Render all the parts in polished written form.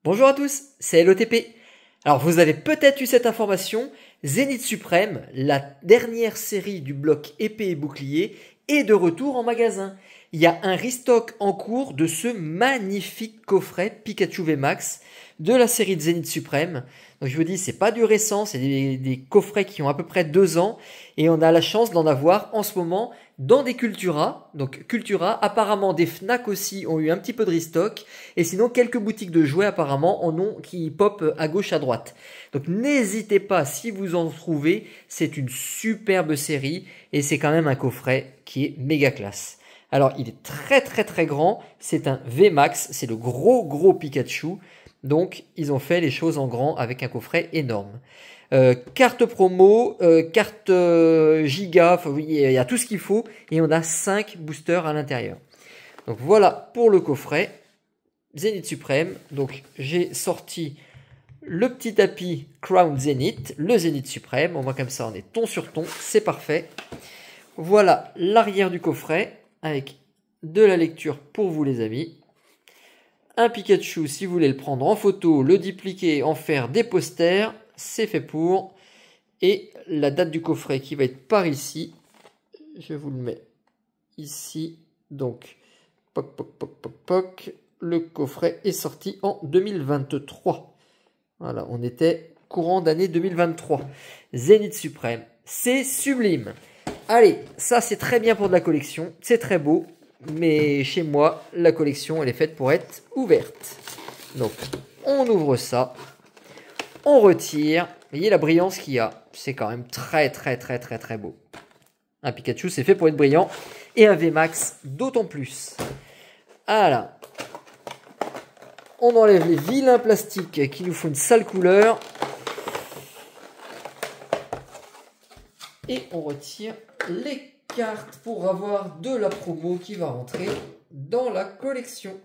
Bonjour à tous, c'est LOTP. Alors vous avez peut-être eu cette information, Zénith Suprême, la dernière série du bloc épée et bouclier, est de retour en magasin. Il y a un restock en cours de ce magnifique coffret Pikachu VMAX de la série de Zénith Suprême. Donc je vous dis, c'est pas du récent, c'est des coffrets qui ont à peu près 2 ans et on a la chance d'en avoir en ce moment dans des Cultura. Donc Cultura, apparemment des Fnac aussi ont eu un petit peu de restock et sinon quelques boutiques de jouets apparemment en ont qui pop à gauche à droite. Donc n'hésitez pas si vous en trouvez, c'est une superbe série et c'est quand même un coffret qui est méga classe. Alors il est très grand, c'est un VMAX, c'est le gros Pikachu. Donc ils ont fait les choses en grand avec un coffret énorme. Carte promo, carte giga, il y a tout ce qu'il faut et on a 5 boosters à l'intérieur. Donc voilà pour le coffret Zénith Suprême. Donc j'ai sorti le petit tapis Crown Zénith, le Zénith Suprême. Au moins comme ça on est ton sur ton, c'est parfait. Voilà l'arrière du coffret avec de la lecture pour vous les amis. Un Pikachu si vous voulez le prendre en photo, le dupliquer, en faire des posters, c'est fait pour. Et la date du coffret qui va être par ici, je vous le mets ici. Donc, poc, le coffret est sorti en 2023. Voilà, on était courant d'année 2023. Zénith Suprême, c'est sublime. Allez, ça c'est très bien pour de la collection, c'est très beau. Mais chez moi, la collection, elle est faite pour être ouverte. Donc, on ouvre ça. On retire. Vous voyez la brillance qu'il y a. C'est quand même très beau. Un Pikachu, c'est fait pour être brillant. Et un VMAX, d'autant plus. Voilà. On enlève les vilains plastiques qui nous font une sale couleur. Et on retire les cartes pour avoir de la promo qui va rentrer dans la collection.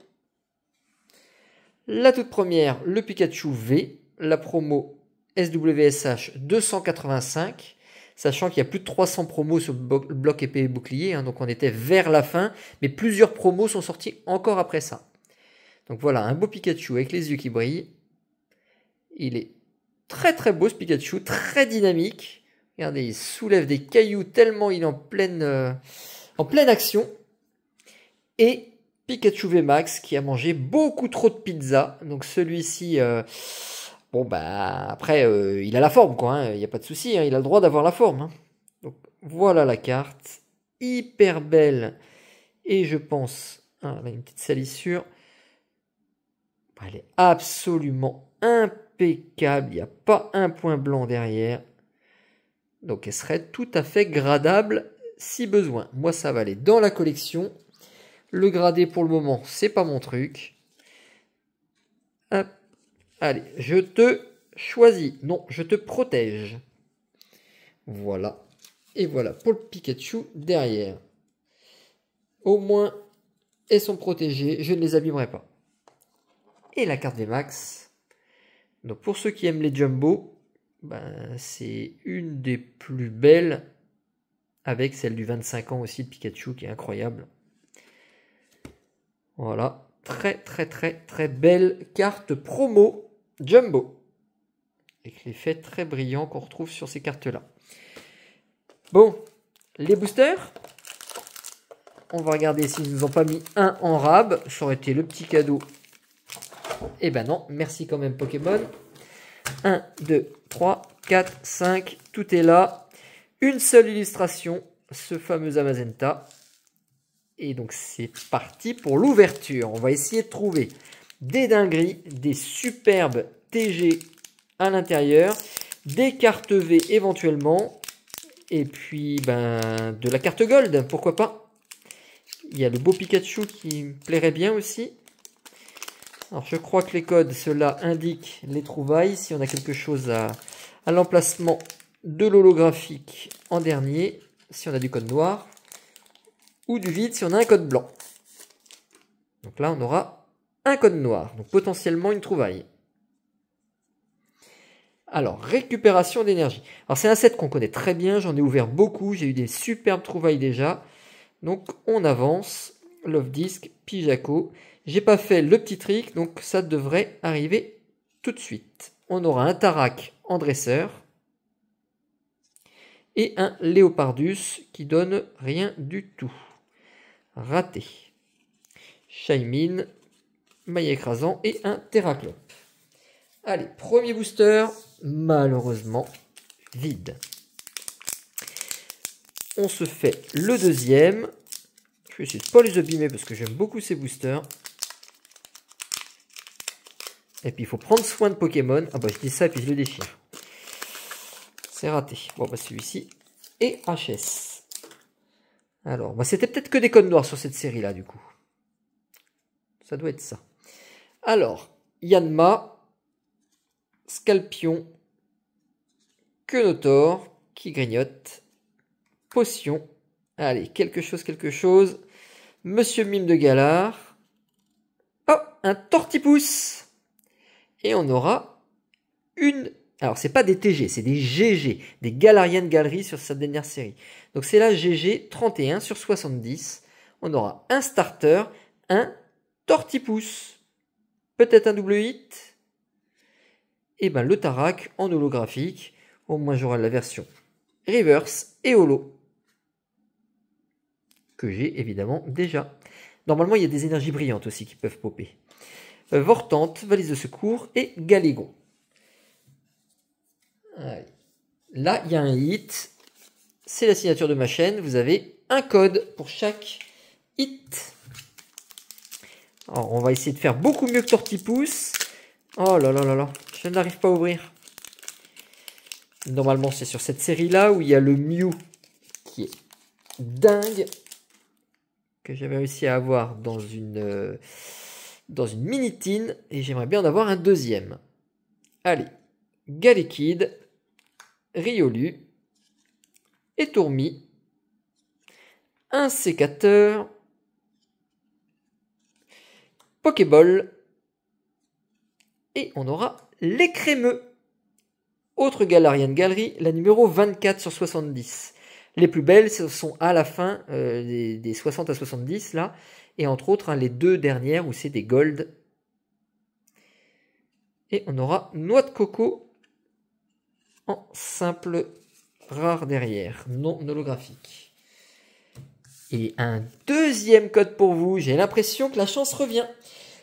La toute première, le Pikachu V, la promo SWSH 285, sachant qu'il y a plus de 300 promos sur le bloc épée et bouclier, hein, donc on était vers la fin, mais plusieurs promos sont sortis encore après ça. Donc voilà, un beau Pikachu avec les yeux qui brillent. Il est très beau ce Pikachu, très dynamique. Regardez, il soulève des cailloux tellement il est en pleine action. Et Pikachu VMAX qui a mangé beaucoup trop de pizza. Donc celui-ci, bon bah après il a la forme quoi, hein, il n'y a pas de souci, hein, il a le droit d'avoir la forme. Hein. Donc voilà la carte, hyper belle. Et je pense, hein, là, une petite salissure. Elle est absolument impeccable, il n'y a pas un point blanc derrière. Donc elle serait tout à fait gradable si besoin. Moi ça va aller dans la collection. Le gradé pour le moment c'est pas mon truc. Hop. Allez, je te choisis. Non, je te protège. Voilà. Et voilà pour le Pikachu derrière. Au moins elles sont protégées. Je ne les abîmerai pas. Et la carte VMAX. Donc pour ceux qui aiment les Jumbo. Ben, c'est une des plus belles, avec celle du 25 ans aussi de Pikachu qui est incroyable. Voilà, très belle carte promo Jumbo. Avec l'effet très brillant qu'on retrouve sur ces cartes-là. Bon, les boosters. On va regarder s'ils nous ont pas mis un en rab. Ça aurait été le petit cadeau. Eh ben non, merci quand même Pokémon. 1, 2, 3, 4, 5, tout est là. Une seule illustration, ce fameux Amazenta. Et donc c'est parti pour l'ouverture. On va essayer de trouver des dingueries, des superbes TG à l'intérieur, des cartes V éventuellement, et puis ben, de la carte Gold, pourquoi pas. Il y a le beau Pikachu qui me plairait bien aussi. Alors je crois que les codes, ceux-là indiquent les trouvailles. Si on a quelque chose à l'emplacement de l'holographique en dernier, si on a du code noir, ou du vide si on a un code blanc. Donc là on aura un code noir, donc potentiellement une trouvaille. Alors récupération d'énergie. Alors c'est un set qu'on connaît très bien, j'en ai ouvert beaucoup, j'ai eu des superbes trouvailles déjà. Donc on avance, Love Disc, Pijaco. J'ai pas fait le petit trick, donc ça devrait arriver tout de suite. On aura un Tarak en dresseur. Et un Léopardus qui donne rien du tout. Raté. Shaymin, maille écrasant et un Terraclope. Allez, premier booster, malheureusement vide. On se fait le deuxième. Je vais essayer de ne pas les abîmer parce que j'aime beaucoup ces boosters. Et puis il faut prendre soin de Pokémon. Ah bah je dis ça et puis je le déchire. C'est raté. Bon bah celui-ci et HS. Alors, bah c'était peut-être que des codes noirs sur cette série là du coup. Ça doit être ça. Alors, Yanma, Scalpion, Quenotor, qui grignote, Potion. Allez, quelque chose. Monsieur Mime de Galar. Oh, un Tortipousse. Et on aura une... Alors, c'est pas des TG, c'est des GG, des Galarian Galeries sur sa dernière série. Donc, c'est la GG 31 sur 70. On aura un starter, un Tortipousse. Peut-être un double hit. Et ben, le Tarak en holographique. Au moins, j'aurai la version reverse et holo. Que j'ai évidemment déjà. Normalement, il y a des énergies brillantes aussi qui peuvent popper. Vortante, valise de secours et Galégon. Allez. Là, il y a un hit. C'est la signature de ma chaîne. Vous avez un code pour chaque hit. Alors, on va essayer de faire beaucoup mieux que Tortipousse. Oh là là là là. Je n'arrive pas à ouvrir. Normalement, c'est sur cette série-là où il y a le Mew qui est dingue. Que j'avais réussi à avoir dans une mini-tine. Et j'aimerais bien en avoir un deuxième. Allez. Galekid. Riolu. Étourmi. Un sécateur. Pokéball. Et on aura les crémeux. Autre Galarian Gallery, la numéro 24 sur 70. Les plus belles, ce sont à la fin des 60 à 70 là. Et entre autres, hein, les deux dernières où c'est des gold. Et on aura noix de coco en simple rare derrière, non holographique. Et un deuxième code pour vous. J'ai l'impression que la chance revient.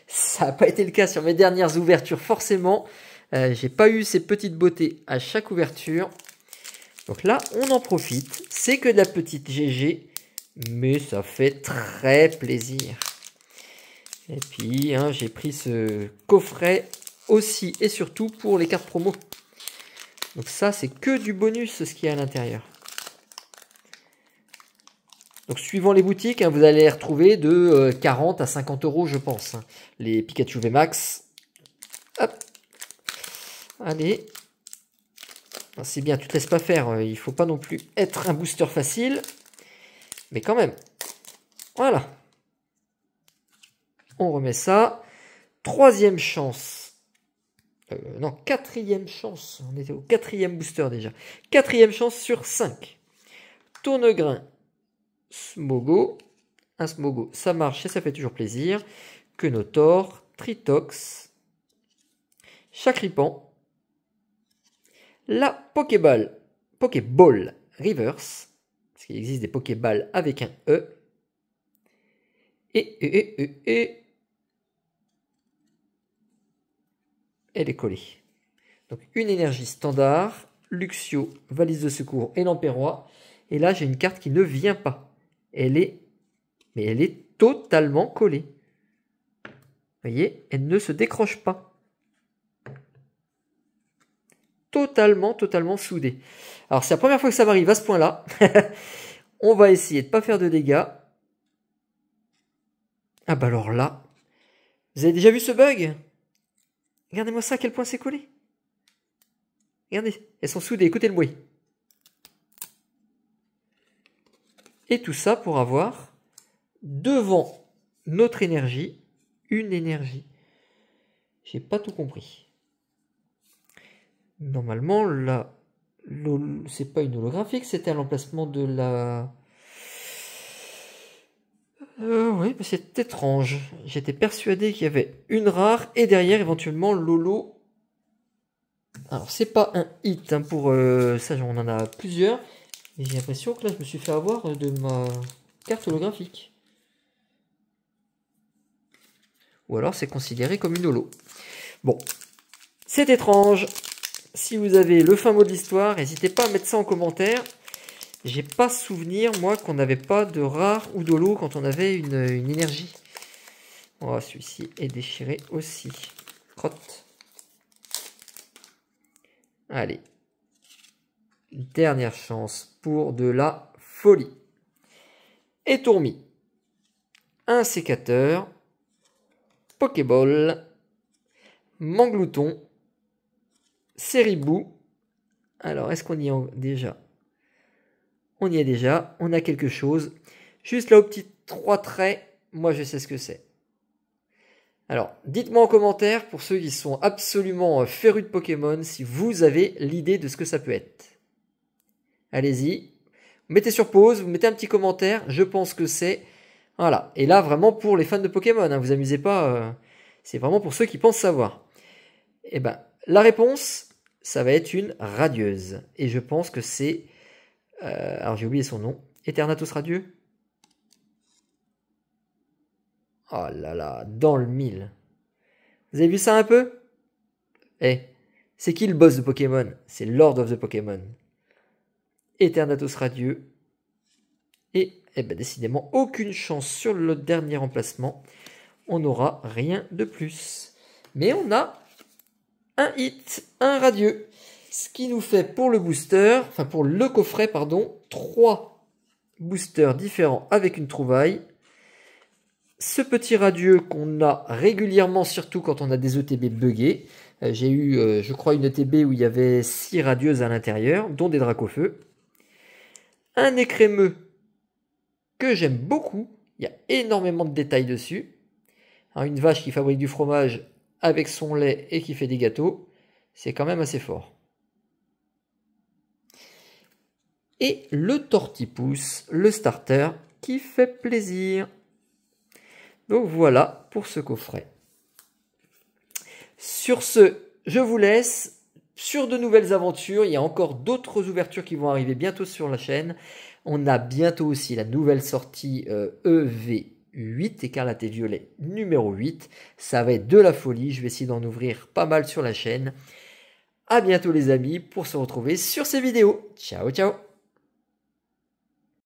Ça n'a pas été le cas sur mes dernières ouvertures forcément. J'ai pas eu ces petites beautés à chaque ouverture. Donc là, on en profite. C'est que de la petite GG. Mais ça fait très plaisir. Et puis, hein, j'ai pris ce coffret aussi et surtout pour les cartes promo. Donc ça, c'est que du bonus ce qu'il y a à l'intérieur. Donc suivant les boutiques, hein, vous allez les retrouver de 40 à 50 euros, je pense. Hein. Les Pikachu VMAX. Hop. Allez. C'est bien, tu te laisses pas faire. Il faut pas non plus être un booster facile. Mais quand même. Voilà. On remet ça. Troisième chance. Non, quatrième chance. On était au quatrième booster déjà. Quatrième chance sur 5. Tournegrain. Smogo. Un Smogo, ça marche et ça fait toujours plaisir. Quenotor. Tritox. Chakripan. La Pokéball Reverse, parce qu'il existe des Pokéballs avec un E. Et elle est collée. Donc une énergie standard, Luxio, valise de secours et Lamperrois. Et là j'ai une carte qui ne vient pas. Elle est totalement collée. Vous voyez, elle ne se décroche pas. Totalement soudé. Alors c'est la première fois que ça m'arrive à ce point-là. On va essayer de ne pas faire de dégâts. Ah bah alors là, vous avez déjà vu ce bug? Regardez-moi ça, à quel point c'est collé. Regardez, elles sont soudées, écoutez le bruit. Et tout ça pour avoir devant notre énergie, une énergie. J'ai pas tout compris. Normalement, là, c'est pas une holographique, c'était à l'emplacement de la... Oui, mais c'est étrange. J'étais persuadé qu'il y avait une rare et derrière éventuellement Lolo. Alors c'est pas un hit hein, pour ça, on en a plusieurs. Mais j'ai l'impression que là je me suis fait avoir de ma carte holographique. Ou alors c'est considéré comme une holo. Bon, c'est étrange. Si vous avez le fin mot de l'histoire, n'hésitez pas à mettre ça en commentaire. J'ai pas souvenir, moi, qu'on n'avait pas de rare ou d'holo quand on avait une énergie. Oh, celui-ci est déchiré aussi. Crotte. Allez. Dernière chance pour de la folie. Et Tourmi. Un sécateur. Pokéball. Manglouton. Séribou. Alors, est-ce qu'on y est déjà? On y est déjà. On a quelque chose. Juste là, au petit 3 traits, moi, je sais ce que c'est. Alors, dites-moi en commentaire, pour ceux qui sont absolument férus de Pokémon, si vous avez l'idée de ce que ça peut être. Allez-y. Vous mettez sur pause, vous mettez un petit commentaire. Je pense que c'est... Voilà. Et là, vraiment pour les fans de Pokémon. Hein, vous amusez pas. C'est vraiment pour ceux qui pensent savoir. Eh ben, la réponse, ça va être une radieuse. Et je pense que c'est... alors, j'ai oublié son nom. Eternatus radieux. Oh là là, dans le mille. Vous avez vu ça un peu? Eh, c'est qui le boss de Pokémon? C'est Lord of the Pokémon. Eternatus radieux. Et, eh ben, décidément, aucune chance sur le dernier emplacement. On n'aura rien de plus. Mais on a un hit, un radieux. Ce qui nous fait pour le booster, enfin pour le coffret, pardon, 3 boosters différents avec une trouvaille. Ce petit radieux qu'on a régulièrement, surtout quand on a des ETB buggés. J'ai eu, je crois, une ETB où il y avait 6 radieuses à l'intérieur, dont des dracofeux. Un écrémeux que j'aime beaucoup. Il y a énormément de détails dessus. Alors, une vache qui fabrique du fromage avec son lait et qui fait des gâteaux, c'est quand même assez fort. Et le tortipousse, le starter, qui fait plaisir. Donc voilà pour ce coffret. Sur ce, je vous laisse sur de nouvelles aventures. Il y a encore d'autres ouvertures qui vont arriver bientôt sur la chaîne. On a bientôt aussi la nouvelle sortie EV8, Écarlate et Violet numéro 8. Ça va être de la folie. Je vais essayer d'en ouvrir pas mal sur la chaîne. À bientôt les amis pour se retrouver sur ces vidéos. Ciao, ciao!